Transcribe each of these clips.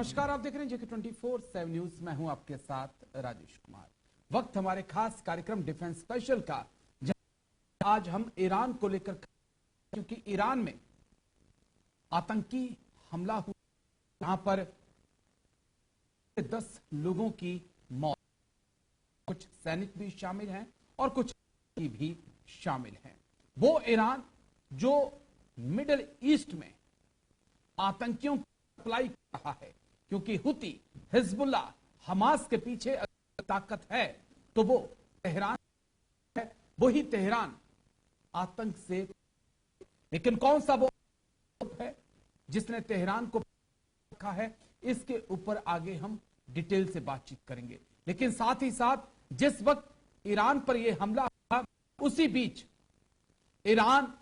नमस्कार, आप देख रहे हैं जेके 24/7 न्यूज। मैं हूं आपके साथ राजेश कुमार। वक्त हमारे खास कार्यक्रम डिफेंस स्पेशल का, आज हम ईरान को लेकर, क्योंकि ईरान में आतंकी हमला हुआ, यहां पर 10 लोगों की मौत, कुछ सैनिक भी शामिल हैं और कुछ भी शामिल हैं। वो ईरान जो मिडिल ईस्ट में आतंकियों को सप्लाई कर रहा है, क्योंकि हुती, हिजबुल्ला, हमास के पीछे ताकत है तो वो तेहरान है। वही तेहरान आतंक से, लेकिन कौन सा वो है जिसने तेहरान को रखा है, इसके ऊपर आगे हम डिटेल से बातचीत करेंगे। लेकिन साथ ही साथ जिस वक्त ईरान पर यह हमला हुआ, उसी बीच ईरान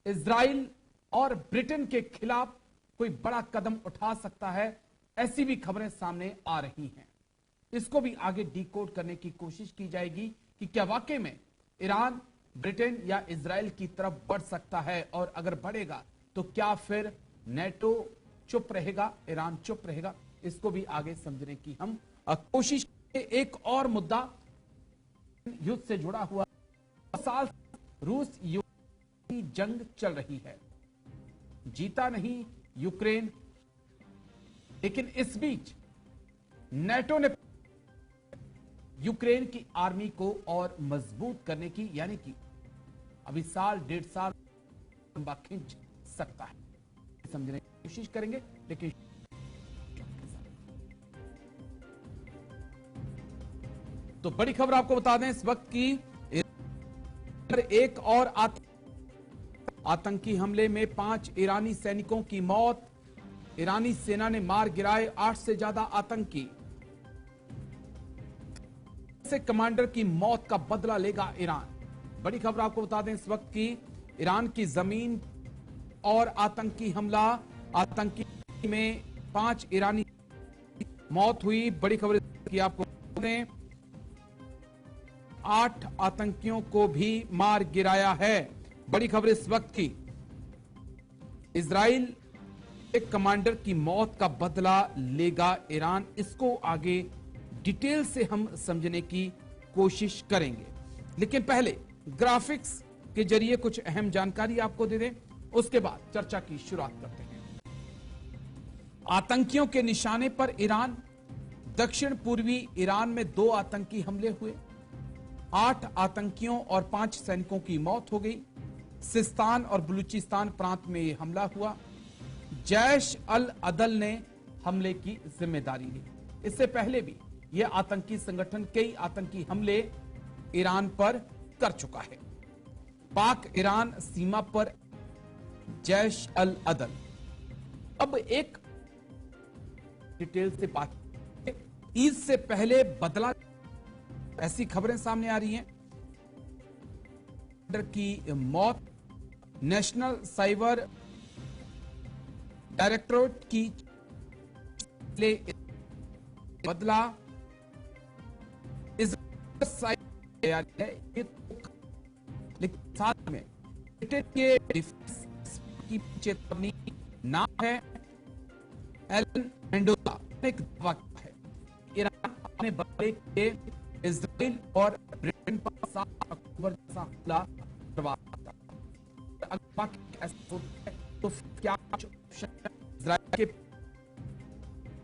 इजराइल और ब्रिटेन के खिलाफ कोई बड़ा कदम उठा सकता है, ऐसी भी खबरें सामने आ रही हैं। इसको भी आगे डिकोड करने की कोशिश की जाएगी कि क्या वाकई में ईरान ब्रिटेन या इजराइल की तरफ बढ़ सकता है, और अगर बढ़ेगा तो क्या फिर नेटो चुप रहेगा, ईरान चुप रहेगा। इसको भी आगे समझने की हम कोशिश करेंगे। एक और मुद्दा युद्ध से जुड़ा हुआ, साल रूस यूक्रेन की जंग चल रही है, जीता नहीं यूक्रेन, लेकिन इस बीच नेटो ने यूक्रेन की आर्मी को और मजबूत करने की, यानी कि अभी साल 1.5 साल लंबा खींच सकता है, समझने की कोशिश करेंगे। लेकिन तो बड़ी खबर आपको बता दें इस वक्त की, एक और आतंकी हमले में 5 ईरानी सैनिकों की मौत। ईरानी सेना ने मार गिराए 8 से ज्यादा आतंकी। से कमांडर की मौत का बदला लेगा ईरान। बड़ी खबर आपको बता दें इस वक्त की, ईरान की जमीन और आतंकी हमला, आतंकी में 5 ईरानी मौत हुई। बड़ी खबर की आपको बता दें, 8 आतंकियों को भी मार गिराया है। बड़ी खबर इस वक्त की, इजराइल एक कमांडर की मौत का बदला लेगा ईरान। इसको आगे डिटेल से हम समझने की कोशिश करेंगे, लेकिन पहले ग्राफिक्स के जरिए कुछ अहम जानकारी आपको दे दें, उसके बाद चर्चा की शुरुआत करते हैं। आतंकियों के निशाने पर ईरान, दक्षिण पूर्वी ईरान में 2 आतंकी हमले हुए, 8 आतंकियों और 5 सैनिकों की मौत हो गई। सिस्तान और बलूचिस्तान प्रांत में यह हमला हुआ। जैश अल अदल ने हमले की जिम्मेदारी ली। इससे पहले भी यह आतंकी संगठन कई आतंकी हमले ईरान पर कर चुका है। पाक ईरान सीमा पर जैश अल अदल। अब एक डिटेल से बात, ईद से पहले बदला, ऐसी खबरें सामने आ रही हैं की मौत। नेशनल साइबर डायरेक्टोरेट की बदला इस है, लेकिन साथ में ब्रिटेन के डिफेंस की चेतावनी नाम है एलन मेंडोजा। एक दावा है ईरान अपने बदले के इजराइल और ब्रिटेन पर 7 अक्टूबर जैसा हमला करवा सकता है। अगर ऐसा होता है तो क्या इजराइल के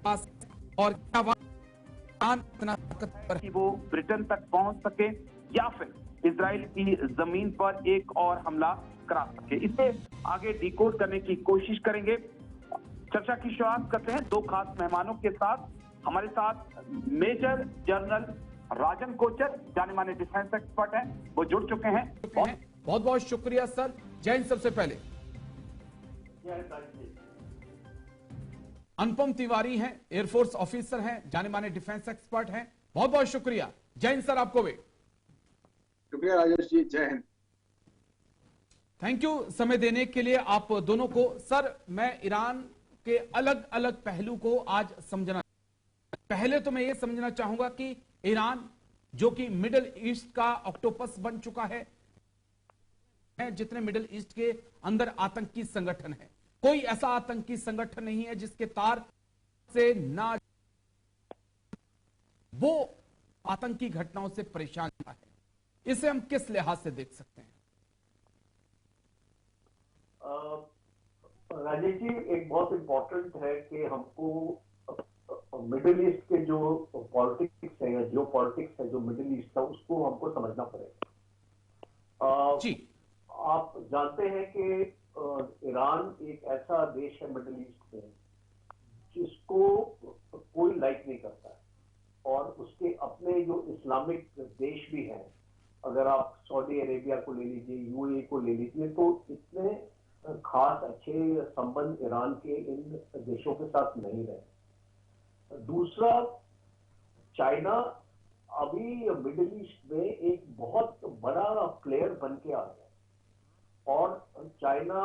पास और क्या इतना ताकतवर कि वो ब्रिटेन तक पहुंच सके या फिर इजराइल की जमीन पर एक और हमला करा सके, इसे आगे डिकोड करने की कोशिश करेंगे। चर्चा की शुरुआत करते हैं 2 खास मेहमानों के साथ। हमारे साथ मेजर जनरल राजन कोचर, जाने माने डिफेंस एक्सपर्ट हैं, वो जुड़ चुके हैं। बहुत बहुत शुक्रिया सर। जय हिंद। सबसे पहले अनुपम तिवारी हैं, एयरफोर्स ऑफिसर हैं, जाने माने डिफेंस एक्सपर्ट हैं। बहुत बहुत शुक्रिया। जय हिंद सर, आपको भी शुक्रिया राजेश जी, जय हिंद। थैंक यू समय देने के लिए आप दोनों को। सर, मैं ईरान के अलग अलग पहलू को आज समझना, पहले तो मैं ये समझना चाहूंगा कि ईरान जो कि मिडिल ईस्ट का ऑक्टोपस बन चुका है, जितने मिडिल ईस्ट के अंदर आतंकी संगठन है, कोई ऐसा आतंकी संगठन नहीं है जिसके तार से ना वो आतंकी घटनाओं से परेशान है। इसे हम किस लिहाज से देख सकते हैं? राजेश जी, एक बहुत इंपॉर्टेंट है कि हमको मिडिल ईस्ट के जो पॉलिटिक्स है या जियो पॉलिटिक्स है जो मिडिल ईस्ट का, उसको हमको समझना पड़ेगा। जी। आप जानते हैं कि ईरान एक ऐसा देश है मिडिल ईस्ट में जिसको कोई लाइक नहीं करता है, और उसके अपने जो इस्लामिक देश भी हैं, अगर आप सऊदी अरेबिया को ले लीजिए, यूएई को ले लीजिए, तो इतने खास अच्छे संबंध ईरान के इन देशों के साथ नहीं रहे। दूसरा, चाइना अभी मिडिल ईस्ट में एक बहुत बड़ा प्लेयर बन के आ गया, और चाइना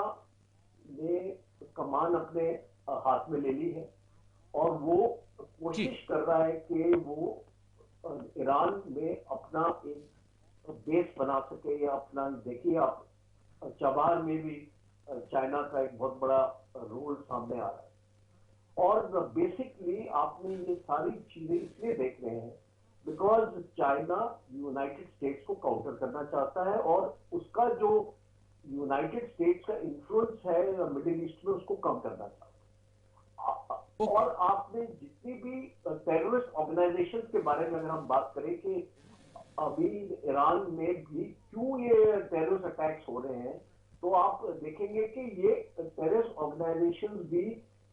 ने कमान अपने हाथ में ले ली है, और वो कोशिश कर रहा है कि वो ईरान में अपना एक बेस बना सके, या अपना, देखिए आप चबार में भी चाइना का एक बहुत बड़ा रोल सामने आ रहा है। और बेसिकली आपने ये सारी चीजें इसलिए देख रहे हैं बिकॉज चाइना यूनाइटेड स्टेट्स को काउंटर करना चाहता है, और उसका जो यूनाइटेड स्टेट्स का इन्फ्लुएंस है मिडिल ईस्ट में, उसको कम करना चाहता है। और आपने जितनी भी टेररिस्ट ऑर्गेनाइजेशन के बारे में अगर हम बात करें कि अभी ईरान में भी क्यों ये टेररिस्ट अटैक्स हो रहे हैं, तो आप देखेंगे कि ये टेररिस्ट ऑर्गेनाइजेशन भी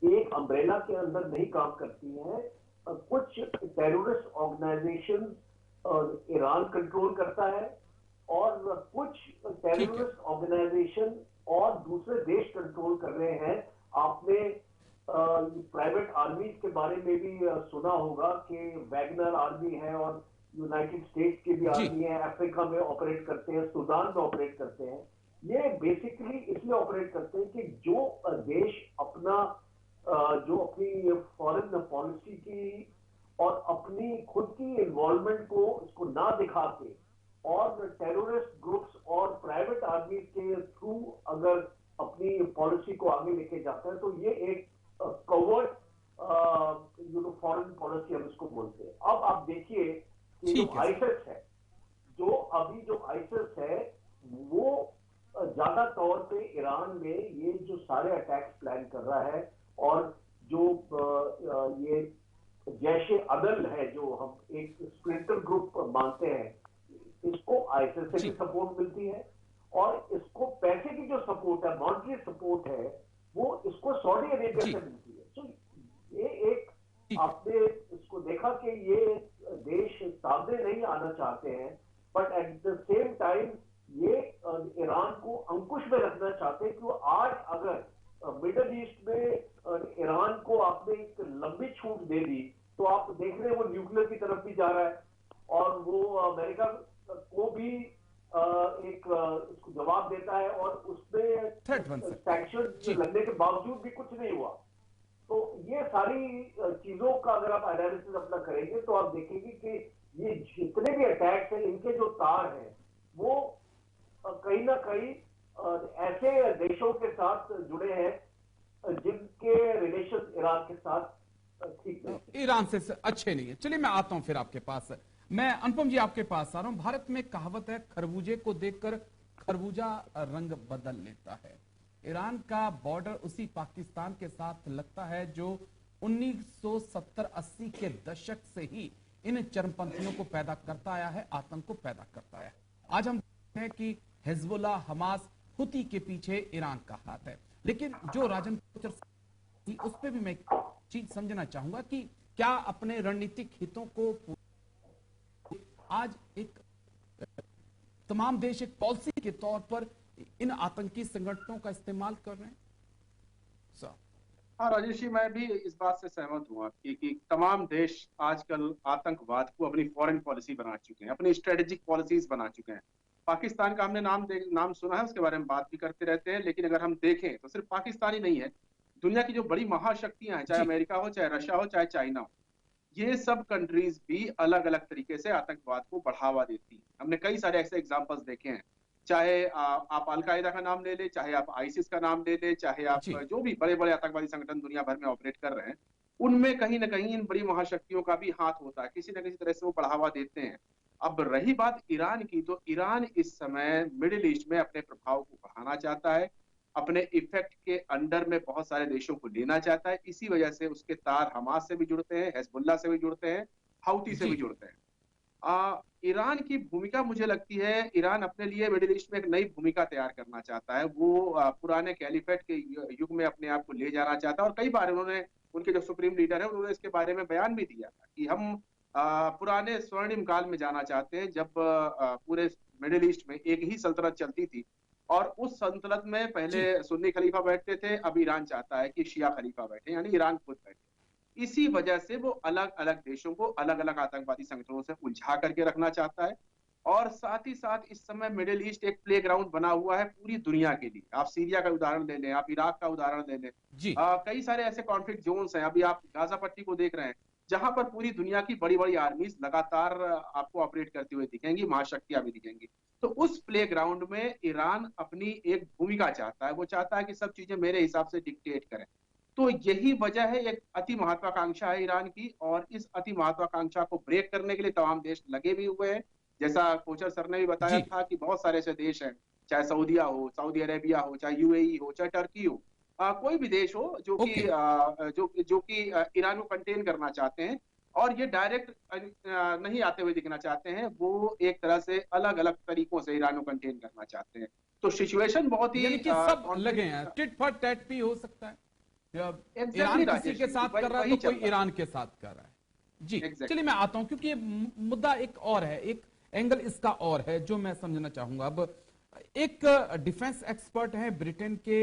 एक अम्ब्रेला के अंदर नहीं काम करती हैं। कुछ टेररिस्ट ऑर्गेनाइजेशन ईरान कंट्रोल करता है, और कुछ टेररिस्ट ऑर्गेनाइजेशन और दूसरे देश कंट्रोल कर रहे हैं। आपने प्राइवेट आर्मीज के बारे में भी सुना होगा कि वैगनर आर्मी है, और यूनाइटेड स्टेट्स की भी आर्मी है, अफ्रीका में ऑपरेट करते हैं, सूडान में ऑपरेट करते हैं। ये बेसिकली इसलिए ऑपरेट करते हैं कि जो देश अपना जो अपनी फॉरेन पॉलिसी की और अपनी खुद की इन्वॉल्वमेंट को उसको ना दिखा के, और टेररिस्ट ग्रुप्स और प्राइवेट आर्मी के थ्रू अगर अपनी पॉलिसी को आगे लेके जाता है, तो ये एक कवर्ट फॉरेन पॉलिसी हम इसको बोलते हैं। अब आप देखिए कि जो आईएसआईएस है, जो अभी जो आईएसआईएस है, वो ज्यादा तौर पे ईरान में ये जो सारे अटैक्स प्लान कर रहा है, और जो ये जैशे अदल है जो हम एक स्प्लिंटर ग्रुप मानते हैं, इसको आईएसआईएस से भी सपोर्ट मिलती है, और इसको पैसे की जो सपोर्ट है, मॉनिटरी सपोर्ट है, वो इसको सऊदी अरेबिया से मिलती है। तो ये एक आपने इसको देखा कि ये देश सामने नहीं आना चाहते हैं, but at the same time ये ईरान को अंकुश में रखना चाहते हैं कि वो आज अगर मिडिल ईस्ट में ईरान को आपने एक लंबी छूट दे दी, तो आप देख रहे हैं वो न्यूक्लियर की तरफ भी जा रहा है, और वो अमेरिका को भी एक इसको जवाब देता है, और उसमें सैंक्शन लगने के बावजूद भी कुछ नहीं हुआ। तो ये सारी चीजों का अगर आप एनालिसिस अपना करेंगे, तो आप देखेंगे कि ये जितने भी अटैक्स हैं, इनके जो तार हैं, वो कहीं ना कहीं ऐसे देशों के साथ जुड़े हैं जिनके रिलेशन ईरान के साथ ठीक नहीं, ईरान से अच्छे नहीं है। चलिए मैं आता हूं फिर आपके पास, मैं अनुपम जी आपके पास आ रहा हूं। भारत में कहावत है, खरबूजे को देखकर खरबूजा रंग बदल लेता है। ईरान का बॉर्डर उसी पाकिस्तान के साथ लगता है जो 1970-80 के दशक से ही इन चरमपंथियों को पैदा करता आया है, आतंक को पैदा करता है। आज हम देखते हैं कि हिजबुल्लाह, हमास, हुती के पीछे ईरान का हाथ है। लेकिन जो राजन थी, उस पर भी मैं चीज समझना चाहूंगा कि क्या अपने रणनीतिक हितों को आज एक तमाम देश एक पॉलिसी के तौर पर इन आतंकी संगठनों का इस्तेमाल कर रहे हैं? हाँ राजेश जी, मैं भी इस बात से सहमत हूँ आपकी कि तमाम देश आजकल आतंकवाद को अपनी फॉरेन पॉलिसी बना चुके हैं, अपनी स्ट्रेटेजिक पॉलिसीज बना चुके हैं। पाकिस्तान का हमने नाम सुना है, उसके बारे में बात भी करते रहते हैं, लेकिन अगर हम देखें तो सिर्फ पाकिस्तान ही नहीं है, दुनिया की जो बड़ी महाशक्तियां हैं, चाहे अमेरिका हो, चाहे रशिया हो, चाहे चाइना हो, ये सब कंट्रीज भी अलग अलग तरीके से आतंकवाद को बढ़ावा देती हैं। हमने कई सारे ऐसे एग्जांपल्स देखे हैं, चाहे आप अलकायदा का नाम ले ले, चाहे आप आईसिस का नाम ले ले, चाहे आप जो भी बड़े बड़े आतंकवादी संगठन दुनिया भर में ऑपरेट कर रहे हैं, उनमें कहीं ना कहीं इन बड़ी महाशक्तियों का भी हाथ होता है, किसी न किसी तरह से वो बढ़ावा देते हैं। अब रही बात ईरान की, तो ईरान इस समय मिडिल ईस्ट में अपने प्रभाव को बढ़ाना चाहता है, अपने इफेक्ट के अंडर में बहुत सारे देशों को लेना चाहता है। इसी वजह से उसके तार हमास से भी जुड़ते हैं, हिजबुल्लाह से भी जुड़ते हैं, हाउती से जी। भी जुड़ते हैं। ईरान की भूमिका मुझे लगती है, ईरान अपने लिए मिडिल ईस्ट में एक नई भूमिका तैयार करना चाहता है। वो पुराने कैलिफेट के युग में अपने आप को ले जाना चाहता है, और कई बार उन्होंने, उनके जो सुप्रीम लीडर है, उन्होंने इसके बारे में बयान भी दिया था कि हम पुराने स्वर्णिम काल में जाना चाहते हैं, जब पूरे मिडिल ईस्ट में एक ही सल्तनत चलती थी, और उस सल्तनत में पहले जी। सुन्नी खलीफा बैठते थे, अब ईरान चाहता है कि शिया खलीफा बैठे, यानी ईरान खुद बैठे। इसी वजह से वो अलग अलग देशों को अलग अलग आतंकवादी संगठनों से उलझा करके रखना चाहता है। और साथ ही साथ इस समय मिडिल ईस्ट एक प्ले ग्राउंड बना हुआ है पूरी दुनिया के लिए। आप सीरिया का उदाहरण ले लें, आप इराक का उदाहरण ले लें, जी। कई सारे ऐसे कॉन्फ्लिक्ट जोन्स हैं। अभी आप गाजा पट्टी को देख रहे हैं, जहां पर पूरी दुनिया की बड़ी बड़ी आर्मीज लगातार आपको ऑपरेट करती हुई दिखेंगी, महाशक्तियां भी दिखेंगी। तो उस प्ले ग्राउंड में ईरान अपनी एक भूमिका चाहता है, वो चाहता है कि सब चीजें मेरे हिसाब से डिक्टेट करें। तो यही वजह है, एक अति महत्वाकांक्षा है ईरान की, और इस अति महत्वाकांक्षा को ब्रेक करने के लिए तमाम देश लगे भी हुए हैं। जैसा कोचर सर ने भी बताया जी। था कि बहुत सारे ऐसे देश हैं, चाहे सऊदिया हो, सऊदी अरेबिया हो, चाहे यूएई हो, चाहे टर्की हो, कोई भी देश हो जो कि ओके। ईरान को कंटेन करना चाहते हैं, और ये डायरेक्ट नहीं आते हुए दिखना चाहते हैं। वो एक तरह से अलग अलग तरीकों से ईरान को कंटेन करना चाहते हैं। तो सिचुएशन बहुत ही यानी कि सब लगे हैं, कॉन्फ्लिक्ट। टिट फॉर टैट भी हो सकता है। एग्जैक्टली ईरान किसी राजेश के जी, साथ कर रहा है वही तो चल कोई रहा ईरान के साथ कर रहा है। जी। है। चलिए एग्जैक्टली। मैं आता हूं, क्योंकि ये मुद्दा एक और है, एक एंगल इसका और है जो मैं समझना चाहूंगा। अब एक डिफेंस एक्सपर्ट है ब्रिटेन के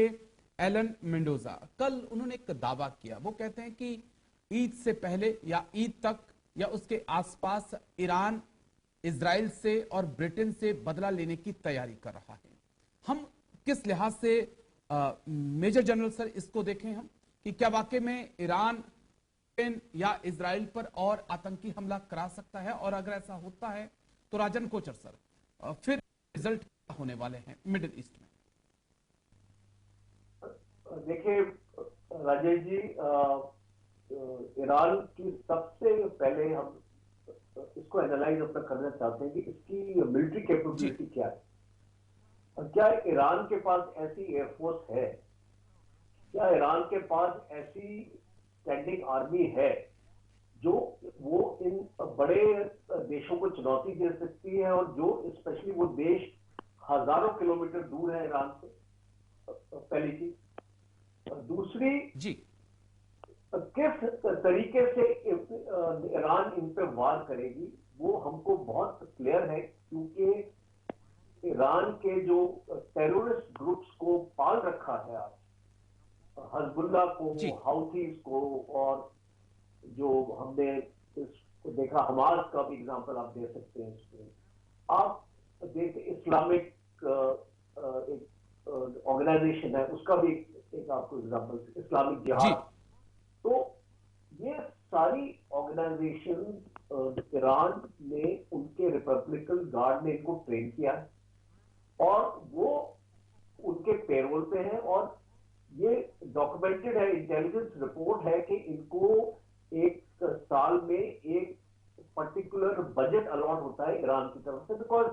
एलन मेंडोजा, कल उन्होंने एक दावा किया। वो कहते हैं कि ईद से पहले या ईद तक या उसके आसपास ईरान इजराइल से और ब्रिटेन से बदला लेने की तैयारी कर रहा है। हम किस लिहाज से मेजर जनरल सर इसको देखें हम, कि क्या वाकई में ईरान ब्रिटेन या इजराइल पर और आतंकी हमला करा सकता है, और अगर ऐसा होता है तो राजन कोचर सर फिर रिजल्ट क्या होने वाले हैं मिडिल ईस्ट में? देखिए राजेश जी, ईरान की सबसे पहले हम इसको एनालाइज अपना करना चाहते हैं कि इसकी मिलिट्री कैपेबिलिटी क्या है। और क्या ईरान के पास ऐसी एयरफोर्स है, क्या ईरान के पास ऐसी स्टैंडिंग आर्मी है जो वो इन बड़े देशों को चुनौती दे सकती है, और जो स्पेशली वो देश हजारों किलोमीटर दूर है ईरान से, पहली चीज। दूसरी, जी। किस तरीके से ईरान इन पे वार करेगी वो हमको बहुत क्लियर है, क्योंकि ईरान के जो टेररिस्ट ग्रुप्स को पाल रखा है आज, हिजबुल्लाह को, हाउथीज को, और जो हमने इसको देखा हमास का भी एग्जांपल आप दे सकते हैं इसमें। आप देख इस्लामिक एक ऑर्गेनाइजेशन है, उसका भी एक आपको एग्जांपल, इस्लामिक जिहाद। तो ये सारी ऑर्गेनाइजेशन ईरान ने, उनके रिपब्लिकन गार्ड ने इनको ट्रेन किया है, और वो उनके पेरोल पे है, और ये डॉक्यूमेंटेड है, इंटेलिजेंस रिपोर्ट है कि इनको एक साल में एक पर्टिकुलर बजट अलॉट होता है ईरान की तरफ से। बिकॉज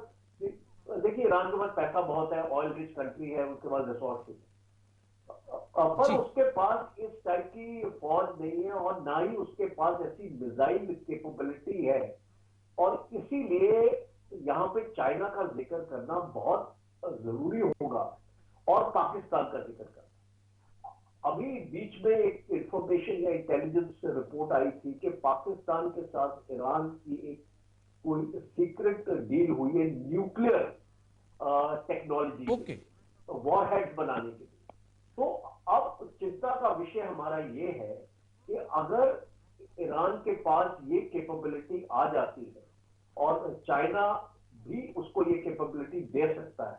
देखिए ईरान के पास पैसा बहुत है, ऑयल रिच कंट्री है, उसके पास रिसोर्सेज, पर उसके पास इस टाइप की फौज नहीं है, और ना ही उसके पास ऐसी मिसाइल कैपेबिलिटी है। और इसीलिए यहाँ पे चाइना का जिक्र करना बहुत जरूरी होगा, और पाकिस्तान का जिक्र करना। अभी बीच में एक इंफॉर्मेशन या इंटेलिजेंस रिपोर्ट आई थी कि पाकिस्तान के साथ ईरान की एक कोई सीक्रेट डील हुई है न्यूक्लियर टेक्नोलॉजी, वॉरहेड्स बनाने के लिए। तो अब चिंता का विषय हमारा ये है कि अगर ईरान के पास ये कैपेबिलिटी आ जाती है, और चाइना भी उसको ये कैपेबिलिटी दे सकता है,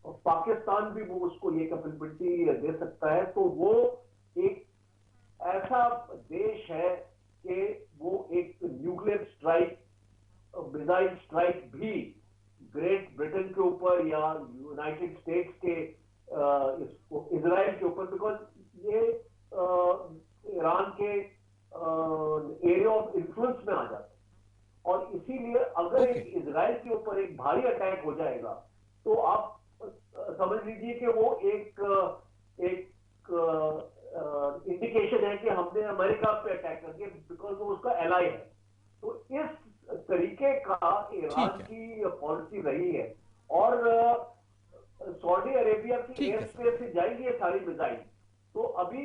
और पाकिस्तान भी वो उसको ये कैपेबिलिटी दे सकता है, तो वो एक ऐसा देश है कि वो एक न्यूक्लियर स्ट्राइक, मिसाइल स्ट्राइक भी ग्रेट ब्रिटेन के ऊपर या यूनाइटेड स्टेट्स के इजराइल के ऊपर, बिकॉज ये ईरान के एरिया ऑफ इन्फ्लुएंस में आ जाता है। और इसीलिए अगर Okay. एक इजराइल के ऊपर एक भारी अटैक हो जाएगा तो आप समझ लीजिए कि वो एक इंडिकेशन है कि हमने अमेरिका पे अटैक कर दिया, बिकॉज वो उसका एलाई है। तो इस तरीके का ईरान ठीक है। की पॉलिसी रही है। और सऊदी अरेबिया की ठीक है, एयर स्पेस से जाएंगी ये सारी मिसाइल। तो अभी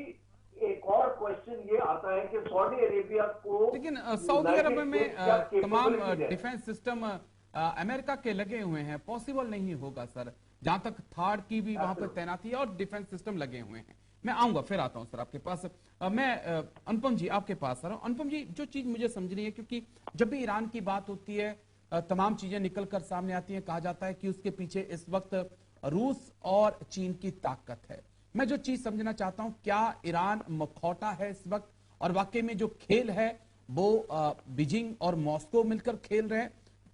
एक और क्वेश्चन ये आता है कि सऊदी अरेबिया को लेकिन सऊदी अरब में क्या तमाम capabilities है? डिफेंस सिस्टम अमेरिका के लगे हुए हैं, पॉसिबल नहीं होगा सर, जहां तक थार्ड की भी वहां पर तैनाती है और डिफेंस सिस्टम लगे हुए हैं। मैं आऊंगा, फिर आता हूं सर आपके पास। मैं अनुपम जी आपके पास आ रहा हूं। अनुपम जी, जो चीज मुझे समझनी है, क्योंकि जब भी ईरान की बात होती है तमाम चीजें निकल कर सामने आती हैं, कहा जाता है कि उसके पीछे इस वक्त रूस और चीन की ताकत है। मैं जो चीज समझना चाहता हूं, क्या ईरान मखौटा है इस वक्त, और वाकई में जो खेल है वो बीजिंग और मॉस्को मिलकर खेल रहे हैं,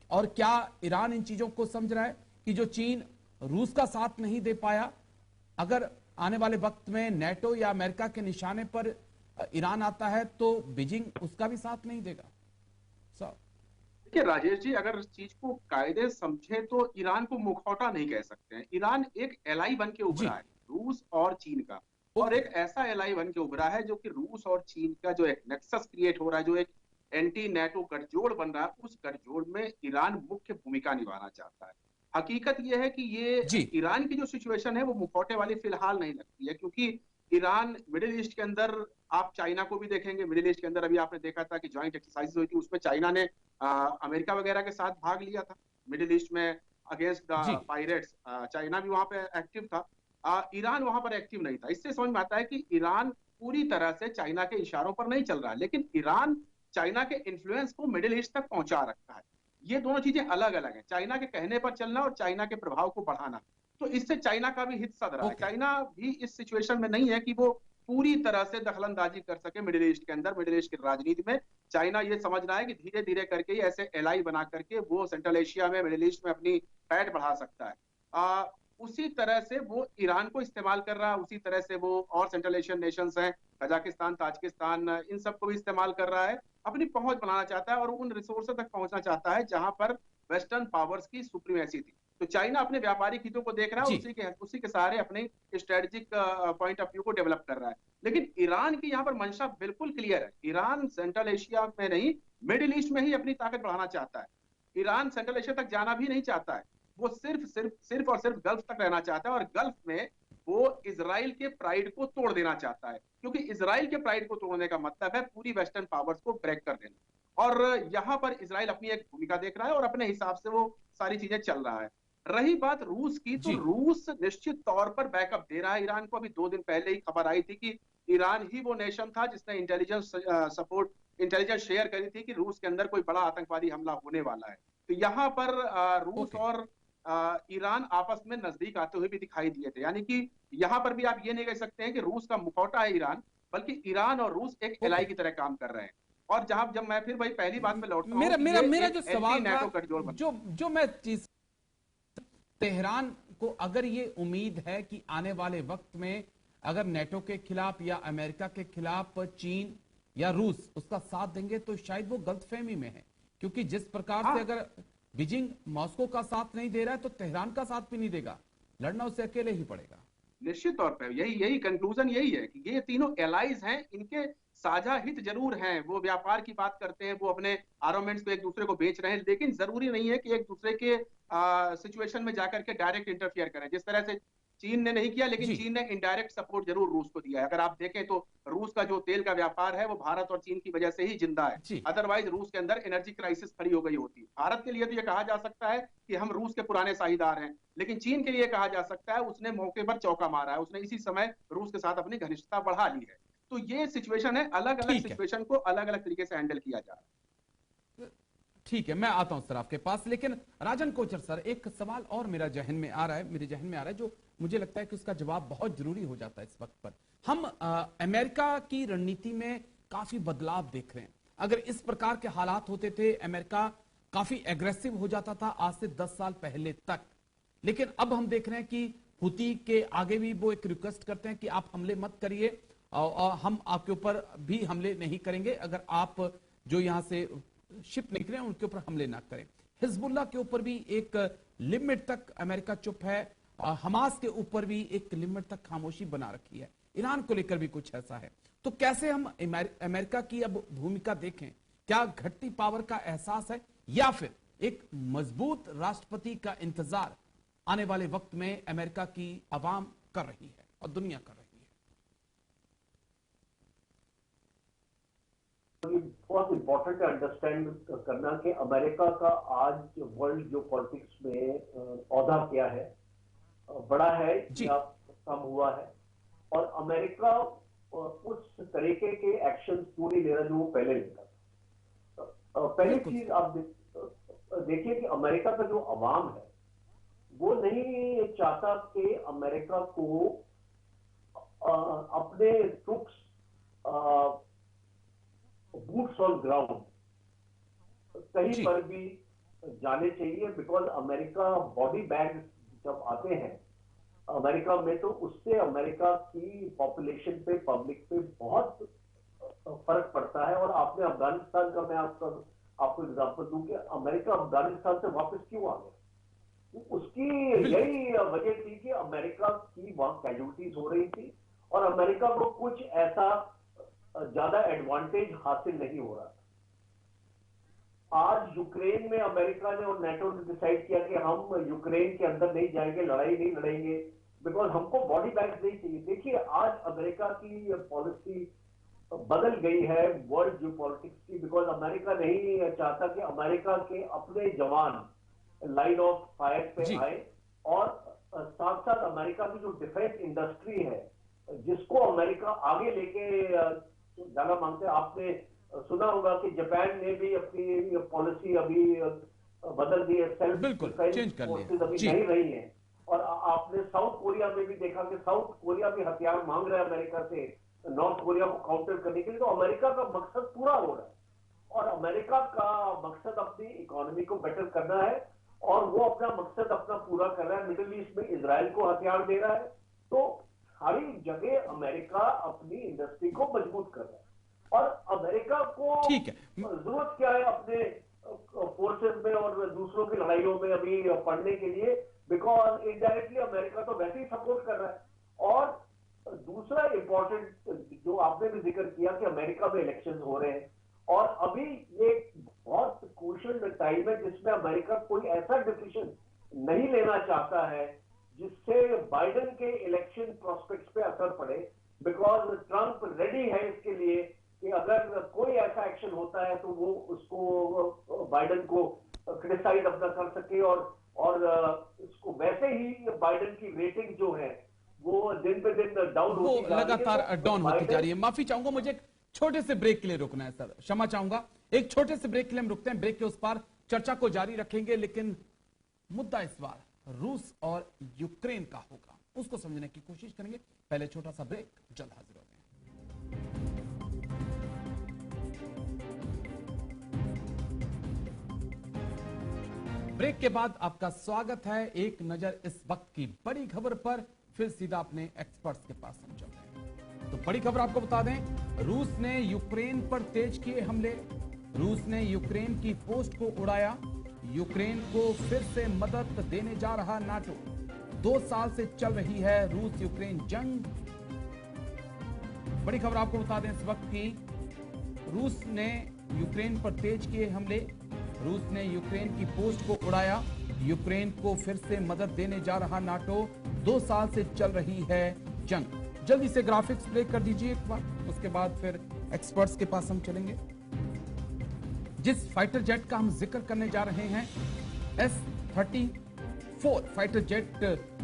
और क्या ईरान इन चीजों को समझ रहा है कि जो चीन रूस का साथ नहीं दे पाया, अगर आने वाले वक्त में नेटो या अमेरिका के निशाने पर ईरान आता है तो बीजिंग उसका भी साथ नहीं देगा? सर देखिए राजेश जी, अगर इस चीज को कायदे समझे तो ईरान को मुखौटा नहीं कह सकते हैं। ईरान एक एलाई बन के उभरा जी। है रूस और चीन का, और ओके। एक ऐसा एलाई बन के उभरा है जो कि रूस और चीन का जो एक नेक्सस क्रिएट हो रहा है, जो एक एंटी नेटो गठजोड़ बन रहा है, उस गठजोड़ में ईरान मुख्य भूमिका निभाना चाहता है। हकीकत यह है कि ये जी। ईरान की जो सिचुएशन है वो मुखौटे वाली फिलहाल नहीं लगती है, क्योंकि ईरान मिडिल ईस्ट के अंदर, आप चाइना को भी देखेंगे, मिडिल ईस्ट के अंदर अभी आपने देखा था कि ज्वाइंट एक्सरसाइज हुई थी, उसमें चाइना ने अमेरिका वगैरह के साथ भाग लिया था मिडिल ईस्ट में अगेंस्ट जी। The pirates. चाइना भी वहां पे एक्टिव था, ईरान वहां पर एक्टिव नहीं था। इससे समझ में आता है कि ईरान पूरी तरह से चाइना के इशारों पर नहीं चल रहा है, लेकिन ईरान चाइना के इन्फ्लुएंस को मिडिल ईस्ट तक पहुंचा रखता है। ये दोनों चीजें अलग अलग हैं, चाइना के कहने पर चलना और चाइना के प्रभाव को बढ़ाना। तो इससे चाइना का भी हित सध रहा है। ओके। चाइना भी इस सिचुएशन में नहीं है कि वो पूरी तरह से दखलंदाजी कर सके मिडिल ईस्ट के अंदर, मिडिल ईस्ट की राजनीति में। चाइना ये समझ रहा है कि धीरे धीरे करके ही ऐसे एलाई बना करके वो सेंट्रल एशिया में, मिडिल ईस्ट में अपनी पैठ बढ़ा सकता है। उसी तरह से वो ईरान को इस्तेमाल कर रहा है, उसी तरह से वो और सेंट्रल एशियन नेशंस हैं, कजाकिस्तान, ताजिकिस्तान, इन सबको भी इस्तेमाल कर रहा है, अपनी पहुंच बनाना चाहता है और उन रिसोर्स तक पहुंचना चाहता है जहां पर वेस्टर्न पावर्स की सुप्रीमेसी थी। तो चाइना अपने व्यापारिक हितों को देख रहा है, जी। उसी के सहारे अपने स्ट्रेटेजिक पॉइंट ऑफ व्यू को डेवलप कर रहा है। लेकिन ईरान की यहाँ पर मंशा बिल्कुल क्लियर है। ईरान सेंट्रल एशिया में नहीं, मिडिल ईस्ट में ही अपनी ताकत बढ़ाना चाहता है। ईरान सेंट्रल एशिया तक जाना भी नहीं चाहता है, वो सिर्फ और सिर्फ गल्फ तक रहना चाहता है, और गल्फ में वो इजराइल के प्राइड को तोड़ देना चाहता है, क्योंकि इजराइल के प्राइड को तोड़ने का मतलब है पूरी वेस्टर्न पावर्स को ब्रेक कर देना। और यहां पर इजराइल अपनी एक भूमिका देख रहा है और अपने हिसाब से वो सारी चीजें चल रहा है। रही बात रूस की, तो जी। रूस निश्चित तौर पर बैकअप दे रहा है ईरान को। अभी 2 दिन पहले ही खबर आई थी कि ईरान ही वो नेशन था जिसने इंटेलिजेंस शेयर करी थी कि रूस के अंदर कोई बड़ा आतंकवादी हमला होने वाला है। तो यहाँ पर रूस ओके। और ईरान आपस में नजदीक आते हुए भी दिखाई दिए थे। यानी कि यहाँ पर भी आप ये नहीं कह सकते हैं कि रूस का मुखौटा है ईरान, बल्कि ईरान और रूस एक एलाई की तरह काम कर रहे हैं। और जब मैं फिर वही पहली बात पे लौटता हूं मेरा कि मेरा ये मेरा एक जो एंटी सवाल था, नेटो गठजोड़ बन जो मैं चीज, तेहरान को अगर ये उम्मीद है कि आने वाले वक्त में अगर नेटो के खिलाफ या अमेरिका के खिलाफ चीन या रूस उसका साथ देंगे, तो शायद वो गलतफहमी में है, क्योंकि जिस प्रकार से अगर बीजिंग मॉस्को का साथ नहीं दे रहा है तो तेहरान का साथ भी नहीं देगा, लड़ना उसे अकेले ही पड़ेगा। निश्चित तौर पर यही कंक्लूजन यही है कि ये तीनों एलाइज हैं, इनके साझा हित जरूर हैं। वो व्यापार की बात करते हैं, वो अपने आर्मामेंट्स को एक दूसरे को बेच रहे हैं, लेकिन जरूरी नहीं है कि एक दूसरे के सिचुएशन में जाकर के डायरेक्ट इंटरफियर करें। जिस तरह से चीन ने नहीं किया, लेकिन चीन ने इनडायरेक्ट सपोर्ट जरूर रूस को दिया है। अगर आप देखें तो रूस का जो तेल का व्यापार है वो भारत और चीन की वजह से ही जिंदा है, अदरवाइज रूस के अंदर एनर्जी क्राइसिस खड़ी हो गई होती। भारत के लिए तो ये कहा जा सकता है कि हम रूस के पुराने साझेदार हैं, लेकिन चीन के लिए कहा जा सकता है उसने मौके पर चौका मारा है, उसने इसी समय रूस के साथ अपनी घनिष्ठता बढ़ा ली है। तो ये सिचुएशन है, अलग अलग सिचुएशन को अलग अलग तरीके से हैंडल किया जा रहा है। ठीक है, मैं आता हूं सर आपके पास, लेकिन राजन कोचर सर, एक सवाल और मेरे जहन में आ रहा है जो मुझे लगता है कि उसका जवाब बहुत जरूरी हो जाता है इस वक्त पर। हम अमेरिका की रणनीति में काफी बदलाव देख रहे हैं। अगर इस प्रकार के हालात होते थे, अमेरिका काफी एग्रेसिव हो जाता था आज से 10 साल पहले तक, लेकिन अब हम देख रहे हैं कि हुती के आगे भी वो एक रिक्वेस्ट करते हैं कि आप हमले मत करिए, और हम आपके ऊपर भी हमले नहीं करेंगे अगर आप जो यहां से शिप निकले हैं उनके ऊपर हमले ना करें। हिजबुल्लाह के ऊपर भी एक लिमिट तक अमेरिका चुप है, हमास के ऊपर भी एक लिमिट तक खामोशी बना रखी है। ईरान को लेकर भी कुछ ऐसा है। तो कैसे हम अमेरिका की अब भूमिका देखें? क्या घटती पावर का एहसास है या फिर एक मजबूत राष्ट्रपति का इंतजार आने वाले वक्त में अमेरिका की आवाम कर रही है और दुनिया कर रही है? बहुत इंपॉर्टेंट है अंडरस्टैंड करना कि अमेरिका का आज वर्ल्ड जो पॉलिटिक्स में औहदा क्या है, बड़ा है या कम हुआ है, और अमेरिका उस तरीके के एक्शन क्यों नहीं ले रहा जो वो पहले लेता था। पहली चीज आप देखिए कि अमेरिका का जो अवाम है वो नहीं चाहता कि अमेरिका को अपने ट्रूप्स बूट्स ऑन ग्राउंड कहीं पर भी जाने चाहिए, बिकॉज अमेरिका बॉडी बैग जब आते हैं अमेरिका में तो उससे अमेरिका की पॉपुलेशन पे, पब्लिक पे बहुत फर्क पड़ता है। और आपने अफगानिस्तान का मैं आपको एग्जांपल दूं कि अमेरिका अफगानिस्तान से वापस क्यों आ गया, उसकी यही वजह थी कि अमेरिका की वहां कैजुअलिटीज हो रही थी और अमेरिका को कुछ ऐसा ज्यादा एडवांटेज हासिल नहीं हो रहा था। आज यूक्रेन में अमेरिका ने और नेटो ने डिसाइड किया कि हम यूक्रेन के अंदर नहीं जाएंगे, लड़ाई नहीं लड़ेंगे, बिकॉज हमको बॉडी बैग्स नहीं चाहिए। देखिए आज अमेरिका की पॉलिसी बदल गई है वर्ल्ड जो पॉलिटिक्स की, बिकॉज अमेरिका नहीं चाहता कि अमेरिका के अपने जवान लाइन ऑफ फायर पे आए, और साथ साथ अमेरिका की जो डिफेंस इंडस्ट्री है जिसको अमेरिका आगे लेके जाना मांगते हैं। आपने सुना होगा कि जापान ने भी अपनी पॉलिसी अभी बदल दी है, सेल्फ डिफेंस फोर्सेज अभी नहीं रही है। और आपने साउथ कोरिया में भी देखा कि साउथ कोरिया भी हथियार मांग रहा है अमेरिका से नॉर्थ कोरिया को काउंटर करने के लिए। तो अमेरिका का मकसद पूरा हो रहा है और अमेरिका का मकसद अपनी इकोनॉमी को बेटर करना है और वो अपना मकसद अपना पूरा कर रहा है। मिडिल ईस्ट में इजराइल को हथियार दे रहा है, तो सारी जगह अमेरिका अपनी इंडस्ट्री को मजबूत कर रहा है। और अमेरिका को जरूरत क्या है अपने फोर्सेस में और दूसरों की लड़ाइयों में अभी पढ़ने के लिए, बिकॉज इनडायरेक्टली अमेरिका तो वैसे ही सपोर्ट कर रहा है। और दूसरा इंपॉर्टेंट जो आपने भी जिक्र किया कि अमेरिका में इलेक्शंस हो रहे हैं और अभी ये बहुत क्रूशियल टाइम है जिसमें अमेरिका कोई ऐसा डिसीजन नहीं लेना चाहता है जिससे बाइडेन के इलेक्शन प्रोस्पेक्ट्स पे असर पड़े, बिकॉज ट्रंप रेडी है इसके लिए कि अगर कोई ऐसा एक्शन होता है तो वो उसको बाइडेन को क्रिटिसाइज अपना कर सके और इसको वैसे ही बाइडेन की रेटिंग जो है वो दिन पे दिन डाउन होती जा रही है, लगातार डाउन होती जा रही है। माफी चाहूंगा, मुझे एक छोटे से ब्रेक के लिए रुकना है सर, क्षमा चाहूंगा। एक छोटे से ब्रेक के लिए हम रुकते हैं, ब्रेक के उस पार चर्चा को जारी रखेंगे, लेकिन मुद्दा इस बार रूस और यूक्रेन का होगा, उसको समझने की कोशिश करेंगे। पहले छोटा सा ब्रेक, जल्द हाजिर होते हैं। ब्रेक के बाद आपका स्वागत है। एक नजर इस वक्त की बड़ी खबर पर, फिर सीधा अपने एक्सपर्ट्स के पास हम चलते हैं। तो बड़ी खबर आपको बता दें, रूस ने यूक्रेन पर तेज किए हमले, रूस ने यूक्रेन की पोस्ट को उड़ाया, यूक्रेन को फिर से मदद देने जा रहा नाटो। 2 साल से चल रही है रूस यूक्रेन जंग। बड़ी खबर आपको बता दें इस वक्त की, रूस ने यूक्रेन पर तेज किए हमले, रूस ने यूक्रेन की पोस्ट को उड़ाया, यूक्रेन को फिर से मदद देने जा रहा नाटो। 2 साल से चल रही है जंग। जल्दी से ग्राफिक्स प्ले कर दीजिए एक बार, उसके बाद फिर एक्सपर्ट्स के पास हम चलेंगे। जिस फाइटर जेट का हम जिक्र करने जा रहे हैं, S-34 फाइटर जेट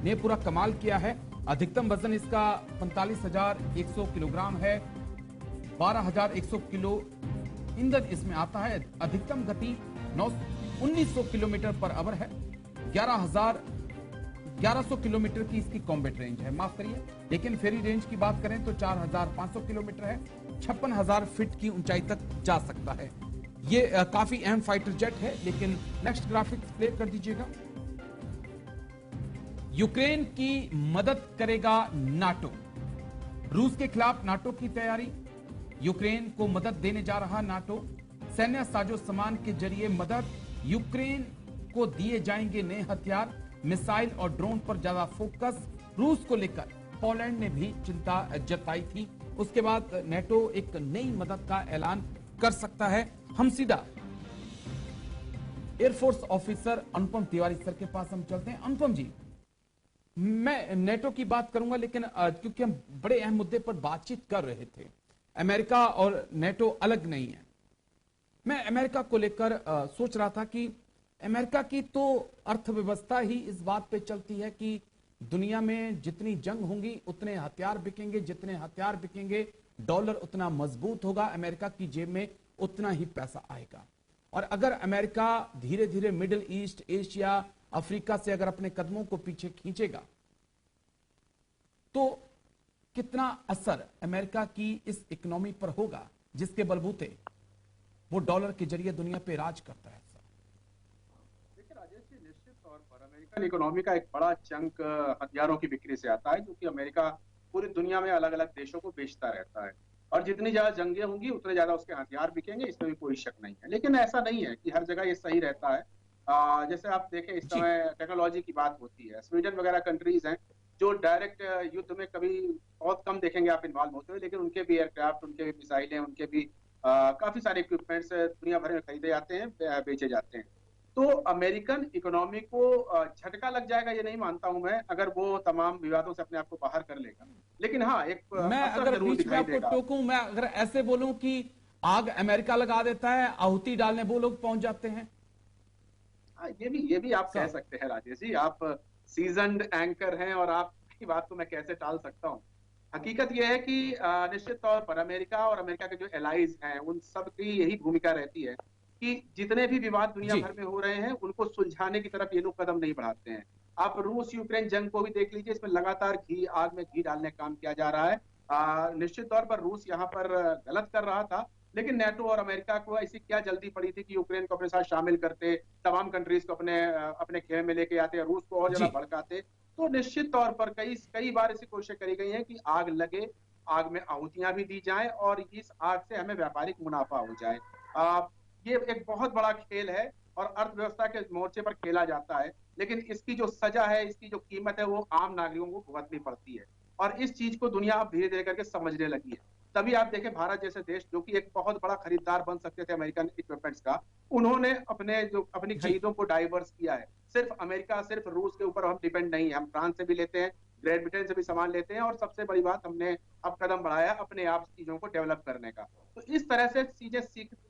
ने पूरा कमाल किया है। अधिकतम वजन इसका 45,100 किलोग्राम है, 12,100 किलो ईंधन इसमें आता है, अधिकतम गति 1900 किलोमीटर पर आवर है, 1100 किलोमीटर की इसकी कॉम्बैट रेंज है, माफ करिए, लेकिन फेरी रेंज की बात करें तो 4500 किलोमीटर है, 56,000 फीट की ऊंचाई तक जा सकता है। ये काफी अहम फाइटर जेट है। लेकिन नेक्स्ट ग्राफिक्स प्ले कर दीजिएगा। यूक्रेन की मदद करेगा नाटो। रूस के खिलाफ नाटो की तैयारी, यूक्रेन को मदद देने जा रहा नाटो, सैन्य साजो सामान के जरिए मदद, यूक्रेन को दिए जाएंगे नए हथियार, मिसाइल और ड्रोन पर ज्यादा फोकस। रूस को लेकर पोलैंड ने भी चिंता जताई थी। उसके बाद नाटो एक नई मदद का ऐलान कर सकता है। हम सीधा एयरफोर्स ऑफिसर अनुपम तिवारी सर के पास हम चलते हैं। अनुपम जी, मैं नेटो की बात करूंगा, लेकिन क्योंकि हम बड़े अहम मुद्दे पर बातचीत कर रहे थे, अमेरिका और नेटो अलग नहीं है। मैं अमेरिका को लेकर सोच रहा था कि अमेरिका की तो अर्थव्यवस्था ही इस बात पे चलती है कि दुनिया में जितनी जंग होंगी उतने हथियार बिकेंगे, जितने हथियार बिकेंगे डॉलर उतना मजबूत होगा, अमेरिका की जेब में उतना ही पैसा आएगा। और अगर अमेरिका धीरे धीरे मिडिल ईस्ट, एशिया, अफ्रीका से अगर अपने कदमों को पीछे खींचेगा तो कितना असर अमेरिका की इस इकोनॉमी पर होगा जिसके बलबूते वो डॉलर के जरिए दुनिया पे राज करता है। देखिए राजेश जी, निश्चित तौर पर अमेरिकन इकोनॉमी का एक बड़ा चंक हथियारों की बिक्री से आता है, जो कि अमेरिका पूरी दुनिया में अलग अलग देशों को बेचता रहता है। और जितनी ज्यादा जंगें होंगी उतने ज्यादा उसके हथियार बिकेंगे, इसमें भी कोई शक नहीं है। लेकिन ऐसा नहीं है कि हर जगह ये सही रहता है। जैसे आप देखें, इस समय टेक्नोलॉजी की बात होती है, स्वीडन वगैरह कंट्रीज हैं जो डायरेक्ट युद्ध में कभी बहुत कम देखेंगे आप इन्वॉल्व होते हुए, लेकिन उनके भी एयरक्राफ्ट, उनके भी मिसाइलें, उनके भी काफी सारे इक्विपमेंट्स दुनिया भर में खरीदे जाते हैं, बेचे जाते हैं। तो अमेरिकन इकोनॉमी को झटका लग जाएगा ये नहीं मानता हूं मैं, अगर वो तमाम विवादों से अपने आप को बाहर कर लेगा। लेकिन हाँ, एक मैं असर अगर जरूर बीच में दिखाई आपको देगा। टोकूं, मैं अगर ऐसे बोलूं कि आग अमेरिका लगा देता है, आहुति डालने वो लोग पहुंच जाते हैं। हाँ, ये भी आप कह सकते हैं राजेश जी। आप सीजन्ड एंकर हैं और आपकी बात को मैं कैसे टाल सकता हूँ। हकीकत यह है कि निश्चित तौर पर अमेरिका और अमेरिका के जो एलाइज हैं उन सब की यही भूमिका रहती है कि जितने भी विवाद दुनिया जी। भर में हो रहे हैं उनको सुलझाने की तरफ ये लोग कदम नहीं बढ़ाते हैं। आप रूस यूक्रेन जंग को भी देख लीजिए, इसमें लगातार आग में घी डालने का काम किया जा रहा है। निश्चित तौर पर रूस यहाँ पर गलत कर रहा था, लेकिन नेटो और अमेरिका को ऐसी क्या जल्दी पड़ी थी कि यूक्रेन को अपने साथ शामिल करते, तमाम कंट्रीज को अपने खेमे में लेके आते, रूस को और ज्यादा जी। भड़काते। तो निश्चित तौर पर कई कई बार ऐसी कोशिश करी गई है कि आग लगे, आग में आहुतियां भी दी जाएं और इस आग से हमें व्यापारिक मुनाफा हो जाए। ये एक बहुत बड़ा खेल है और अर्थव्यवस्था के मोर्चे पर खेला जाता है, लेकिन इसकी जो सजा है, इसकी जो कीमत है, वो आम नागरिकों को भुगतनी पड़ती है। और इस चीज को दुनिया अब धीरे धीरे करके समझने लगी है। तभी आप देखें, भारत जैसे देश जो कि एक बहुत बड़ा खरीदार बन सकते थे अमेरिकन इक्विपमेंट्स का, उन्होंने अपनी जी। खरीदों को डाइवर्स किया है। सिर्फ अमेरिका, सिर्फ रूस के ऊपर हम डिपेंड नहीं है, हम फ्रांस से भी लेते हैं, ग्रेट ब्रिटेन से भी सामान लेते हैं, और सबसे बड़ी बात, हमने अब कदम बढ़ाया अपने आप चीजों को डेवलप करने का। तो इस तरह से चीजें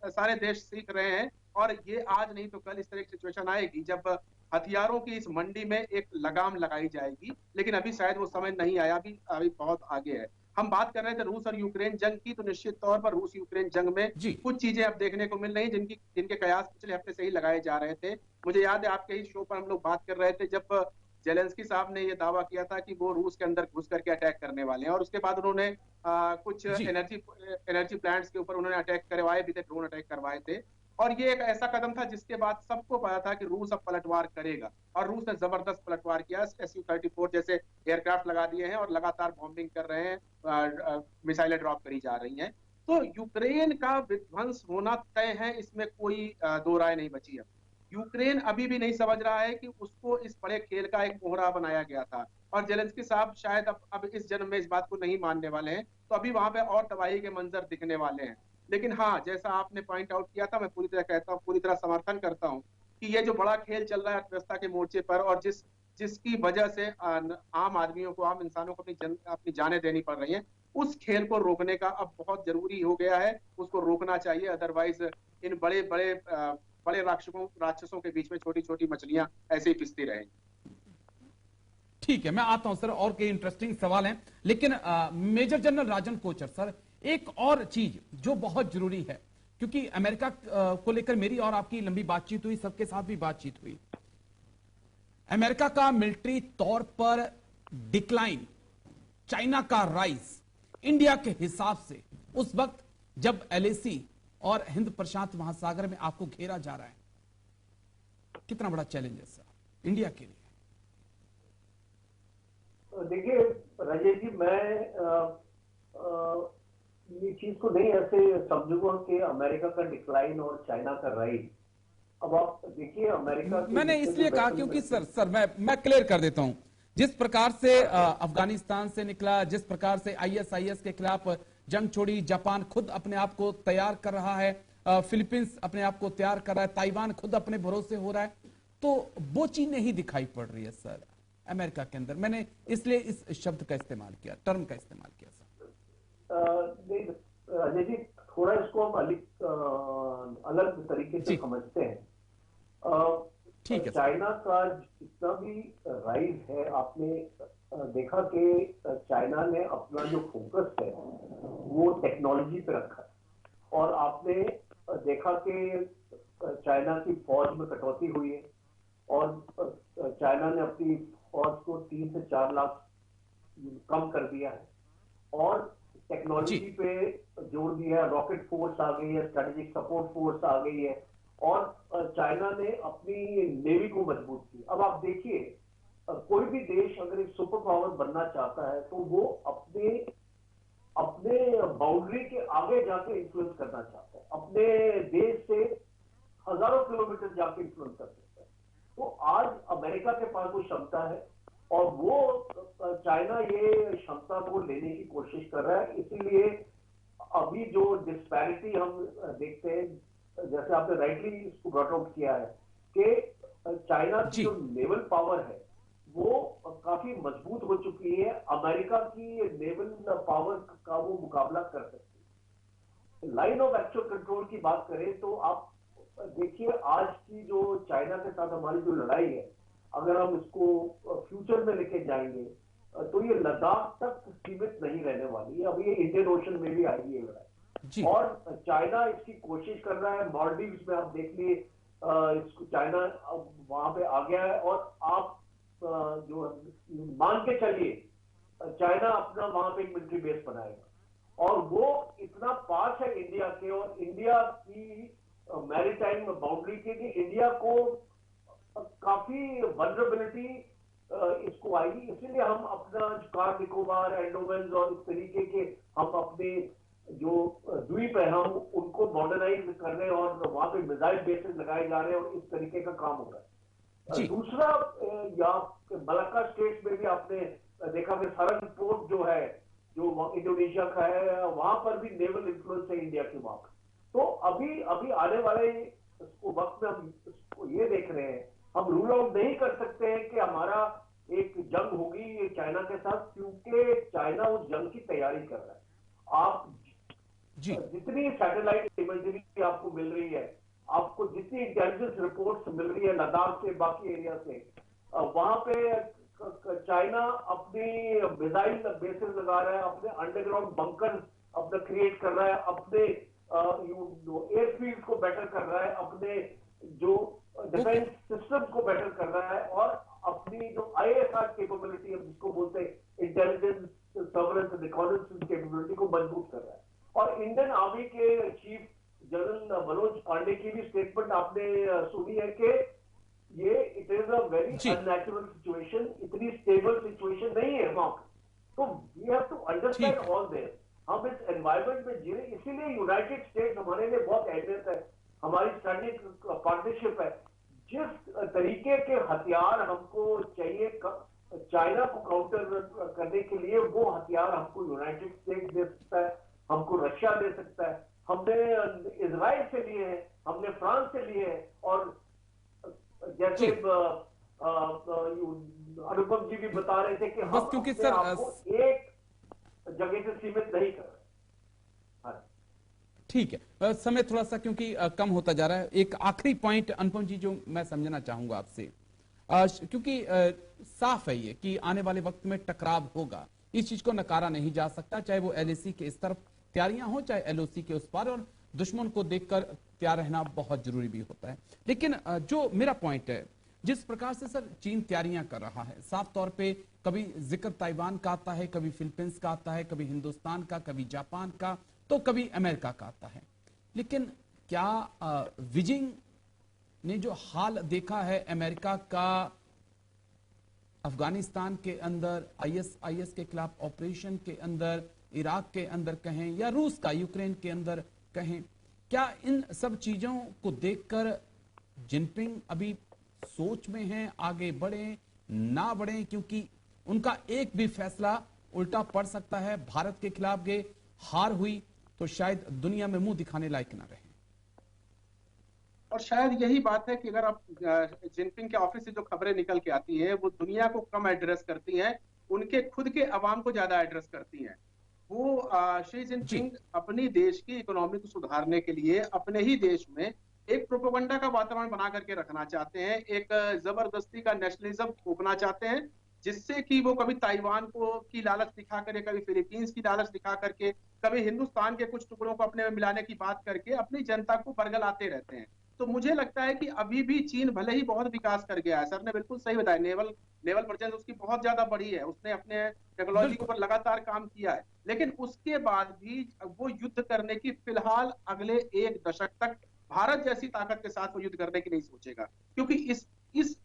सारे देश सीख रहे हैं। और ये आज नहीं तो कल इस तरह की सिचुएशन आएगी जब हथियारों की इस मंडी में एक लगाम लगाई जाएगी, लेकिन अभी शायद वो समय नहीं आया, अभी बहुत आगे है। हम बात कर रहे थे रूस और यूक्रेन जंग की, तो निश्चित तौर पर रूस यूक्रेन जंग में जी। कुछ चीजें अब देखने को मिल रही जिनके कयास पिछले हफ्ते से ही लगाए जा रहे थे। मुझे याद है आपके ही शो पर हम लोग बात कर रहे थे जब जेलेंस्की साहब ने ये दावा किया था कि वो रूस के अंदर घुस करके अटैक करने वाले हैं, और उसके बाद उन्होंने कुछ जी। एनर्जी प्लांट्स के ऊपर उन्होंने अटैक करवाए भी थे, ड्रोन अटैक करवाए थे। और ये एक ऐसा कदम था जिसके बाद सबको पता था कि रूस अब पलटवार करेगा, और रूस ने जबरदस्त पलटवार किया। SU-34 जैसे एयरक्राफ्ट लगा दिए हैं और लगातार बॉम्बिंग कर रहे हैं, मिसाइलें ड्रॉप करी जा रही हैं। तो यूक्रेन का विध्वंस होना तय है, इसमें कोई दो राय नहीं बची है। यूक्रेन अभी भी नहीं समझ रहा है कि उसको इस बड़े खेल का एक मोहरा बनाया गया था, और जेलेंस्की साहब शायद अब इस जन्म में इस बात को नहीं मानने वाले हैं। तो अभी वहां पे और तबाही के मंजर दिखने वाले हैं। लेकिन हाँ, जैसा आपने पॉइंट आउट किया था, मैं पूरी तरह कहता हूँ, पूरी तरह समर्थन करता हूँ कि ये जो बड़ा खेल चल रहा है अर्थव्यवस्था के मोर्चे पर, और जिसकी वजह से आम आदमियों को, आम इंसानों को अपनी जानें देनी पड़ रही हैं, उस खेल को रोकने का अब बहुत जरूरी हो गया है। उसको रोकना चाहिए, अदरवाइज इन बड़े राक्षसों के बीच में छोटी छोटी मछलियां ऐसे ही पिसती रहेंगी। ठीक है, मैं आता हूं सर, और कई इंटरेस्टिंग सवाल हैं, लेकिन मेजर जनरल राजन कोचर सर, एक और चीज जो बहुत जरूरी है, क्योंकि अमेरिका को लेकर मेरी और आपकी लंबी बातचीत हुई, सबके साथ भी बातचीत हुई। अमेरिका का मिलिट्री तौर पर डिक्लाइन, चाइना का राइज, इंडिया के हिसाब से उस वक्त जब LAC और हिंद प्रशांत महासागर में आपको घेरा जा रहा है, कितना बड़ा चैलेंज है सर इंडिया के लिए? देखिए राजेश जी, मैं ये चीज को नहीं ऐसे समझूंगा कि अमेरिका का डिक्लाइन और चाइना का राइज। अब आप देखिए अमेरिका के मैंने इसलिए कहा क्योंकि सर मैं क्लियर कर देता हूं, जिस प्रकार से अफगानिस्तान से निकला, जिस प्रकार से आईएसआईएस के खिलाफ जंग छोड़ी, जापान खुद अपने आप को तैयार कर रहा है, फिलीपींस अपने आप को तैयार कर रहा है, ताइवान खुद अपने भरोसे हो रहा है, तो वो चीज नहीं दिखाई पड़ रही है सर अमेरिका के अंदर। मैंने इसलिए इस शब्द का इस्तेमाल किया, टर्म का इस्तेमाल किया सर। अजय जी, थोड़ा इसको हम अलग तरीके से समझते हैं। ठीक है। चाइना का जितना भी राइज है, आपने देखा कि चाइना ने अपना जो फोकस है वो टेक्नोलॉजी पे रखा है, और आपने देखा कि चाइना की फौज में कटौती हुई है, और चाइना ने अपनी फौज को 3 से 4 लाख कम कर दिया है, और टेक्नोलॉजी पे जोर दिया है। रॉकेट फोर्स आ गई है, स्ट्रेटेजिक सपोर्ट फोर्स आ गई है, और चाइना ने अपनी नेवी को मजबूत किया। अब आप देखिए, कोई भी देश अगर एक सुपर पावर बनना चाहता है तो वो अपने बाउंड्री के आगे जाके इन्फ्लुएंस करना चाहता है, अपने देश से हजारों किलोमीटर जाके इन्फ्लुएंस कर सकता है। तो आज अमेरिका के पास वो क्षमता है, और वो चाइना ये क्षमता को लेने की कोशिश कर रहा है। इसीलिए अभी जो डिस्पैरिटी हम देखते हैं, जैसे आपने राइटली इसको ब्रॉट आउट किया है कि चाइना की जो नेवल पावर है वो काफी मजबूत हो चुकी है, अमेरिका की नेवल पावर का वो मुकाबला कर सकती है। लाइन ऑफ एक्चुअल कंट्रोल की बात करें तो आप देखिए, आज की जो चाइना के साथ हमारी जो लड़ाई है, अगर हम इसको फ्यूचर में लेके जाएंगे तो ये लद्दाख तक सीमित नहीं रहने वाली है। अब ये इंडियन ओशन में भी आएगी ये लड़ाई, और चाइना इसकी कोशिश कर रहा है। मालदीव्स में आप देख लिए, इसको चाइना अब वहां पे आ गया है, और आप जो मान के चलिए चाइना अपना वहां पे एक मिलिट्री बेस बनाएगा, और वो इतना पास है इंडिया के और इंडिया की मैरीटाइम बाउंड्री के कि इंडिया को काफी वल्नरेबिलिटी इसको आएगी। इसीलिए हम अपना कार निकोबार, एंडोमेंस और इस तरीके के हम अपने जो द्वीप है हम उनको मॉडर्नाइज कर रहे हैं, और वहां पे मिसाइल बेसेस लगाए जा रहे हैं, और इस तरीके का काम हो रहा है। दूसरा, या मलाक्का स्टेट्स में भी आपने देखा कि सरन पोर्ट जो है, जो इंडोनेशिया का है, वहां पर भी नेवल इन्फ्लुएंस है इंडिया के वहां। तो अभी आने वाले वक्त में हम इसको ये देख रहे हैं, हम रूल आउट नहीं कर सकते हैं कि हमारा एक जंग होगी चाइना के साथ, क्योंकि चाइना उस जंग की तैयारी कर रहा है। आप जितनी सैटेलाइट इमेजरी आपको मिल रही है, आपको जितनी इंटेलिजेंस रिपोर्ट्स मिल रही है लद्दाख से, बाकी एरिया से, वहां पे चाइना अपनी मिसाइल बेसेस लगा रहा है, अपने अंडरग्राउंड बंकर अपना क्रिएट कर रहा है, अपने एयरफील्ड को बेटर कर रहा है, अपने जो डिफेंस सिस्टम को बेटर कर रहा है, और अपनी जो आईएसआर कैपेबिलिटी है जिसको बोलते हैं intelligence surveillance and reconnaissance capability को मजबूत कर रहा है। और इंडियन आर्मी के चीफ जनरल मनोज पांडे की भी स्टेटमेंट आपने सुनी है कि ये it is a very unnatural situation, इतनी स्टेबल सिचुएशन नहीं है वहां। तो we have to understand all this. हम इस एनवायरमेंट में जी रहे, इसीलिए यूनाइटेड स्टेट्स हमारे लिए बहुत अहमियत है, हमारी स्ट्रेटेजिक पार्टनरशिप है। जिस तरीके के हथियार हमको चाहिए चाइना को काउंटर करने के लिए, वो हथियार हमको यूनाइटेड स्टेट्स दे सकता है, हमको रशिया दे सकता है, हमने इजराइल से लिए हैं, हमने फ्रांस से लिए हैं, और जैसे अनुपम जी भी बता रहे थे कि हम क्योंकि अपने आपको एक जगह से सीमित नहीं कर रहे। ठीक है, समय थोड़ा सा क्योंकि कम होता जा रहा है। एक आखिरी पॉइंट अनुपम जी जो मैं समझना चाहूंगा आपसे, क्योंकि साफ है ये कि आने वाले वक्त में टकराव होगा, इस चीज को नकारा नहीं जा सकता, चाहे वो एलएसी के इस तरफ तैयारियां हो, चाहे एलओसी के उस पार, और दुश्मन को देखकर तैयार रहना बहुत जरूरी भी होता है। लेकिन जो मेरा पॉइंट है, जिस प्रकार से सर चीन तैयारियां कर रहा है, साफ तौर पे कभी जिक्र ताइवान का आता है, कभी फिलीपींस का आता है, कभी हिंदुस्तान का, कभी जापान का, तो कभी अमेरिका का आता है। लेकिन क्या बीजिंग ने जो हाल देखा है अमेरिका का अफगानिस्तान के अंदर आईएसआईएस के खिलाफ ऑपरेशन के अंदर, इराक के अंदर कहें या रूस का यूक्रेन के अंदर कहें, क्या इन सब चीजों को देखकर जिनपिंग अभी सोच में हैं आगे बढ़े ना बढ़े, क्योंकि उनका एक भी फैसला उल्टा पड़ सकता है। भारत के खिलाफ गए, हार हुई तो शायद दुनिया में मुंह दिखाने लायक ना रहे। और शायद यही बात है कि अगर आप जिनपिंग के ऑफिस से जो खबरें निकल के आती हैं वो दुनिया को कम एड्रेस करती हैं, उनके खुद के अवाम को ज्यादा एड्रेस करती हैं। वो शी जिनपिंग अपनी देश की इकोनॉमी को सुधारने के लिए अपने ही देश में एक प्रोपेगेंडा का वातावरण बना करके रखना चाहते हैं, एक जबरदस्ती का नेशनलिज्म थोपना चाहते हैं, जिससे कि वो कभी ताइवान को की लालच दिखा करके, कभी फिलीपींस की लालच दिखा करके, कभी हिंदुस्तान के कुछ टुकड़ों को अपने में मिलाने की बात करके अपनी जनता को बरगलाते रहते हैं। तो मुझे लगता है कि अभी भी चीन भले ही बहुत विकास कर गया है, सर ने बिल्कुल सही बताया, नेवल प्रेजेंस उसकी बहुत ज्यादा बड़ी है, उसने अपने टेक्नोलॉजी के ऊपर लगातार काम किया है, लेकिन उसके बाद भी वो युद्ध करने की फिलहाल अगले 1 दशक तक भारत जैसी ताकत के साथ वो युद्ध करने की नहीं सोचेगा। क्योंकि इस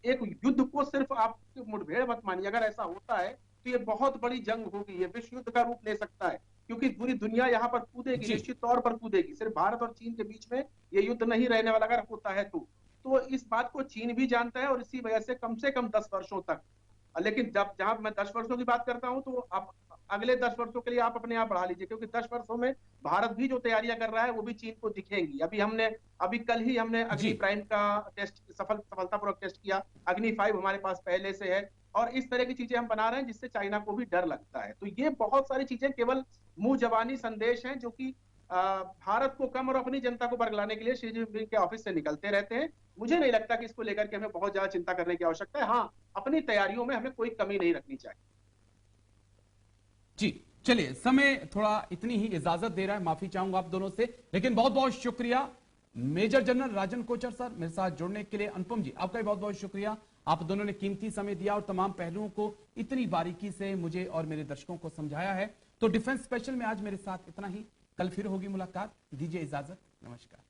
एक युद्ध को सिर्फ आप मुठभेड़ मत मानिए, अगर ऐसा होता है तो ये बहुत बड़ी जंग होगी, ये विश्व युद्ध का रूप ले सकता है, क्योंकि पूरी दुनिया यहाँ पर कूदेगी, निश्चित तौर पर कूदेगी। सिर्फ भारत और चीन के बीच में ये युद्ध नहीं रहने वाला अगर होता है तो इस बात को चीन भी जानता है, और इसी वजह से कम 10 वर्षों तक, लेकिन जहां मैं 10 वर्षों की बात करता हूं तो आप अगले 10 वर्षों के लिए आप अपने आप बढ़ा लीजिए, क्योंकि 10 वर्षों में भारत भी जो तैयारियां कर रहा है वो भी चीन को दिखेंगी। अभी कल ही हमने अग्नि प्राइम का टेस्ट सफलतापूर्वक टेस्ट किया, अग्नि 5 हमारे पास पहले से है, और इस तरह की चीजें हम बना रहे हैं जिससे चाइना को भी डर लगता है। तो ये बहुत सारी चीजें केवल मुंह जबानी संदेश हैं जो कि भारत को कम और अपनी जनता को बरगलाने के लिए शी जिनपिंग के ऑफिस से निकलते रहते हैं। मुझे नहीं लगता कि इसको लेकर के हमें बहुत ज्यादा चिंता करने की आवश्यकता है। हाँ, अपनी तैयारियों में हमें कोई कमी नहीं रखनी चाहिए। जी चलिए, समय थोड़ा इतनी ही इजाजत दे रहा है, माफी चाहूंगा आप दोनों से, लेकिन बहुत बहुत शुक्रिया मेजर जनरल राजन कोचर सर मेरे साथ जुड़ने के लिए। अनुपम जी, आपका भी बहुत बहुत शुक्रिया, आप दोनों ने कीमती समय दिया और तमाम पहलुओं को इतनी बारीकी से मुझे और मेरे दर्शकों को समझाया है। तो डिफेंस स्पेशल में आज मेरे साथ इतना ही, कल फिर होगी मुलाकात, दीजिए इजाजत, नमस्कार।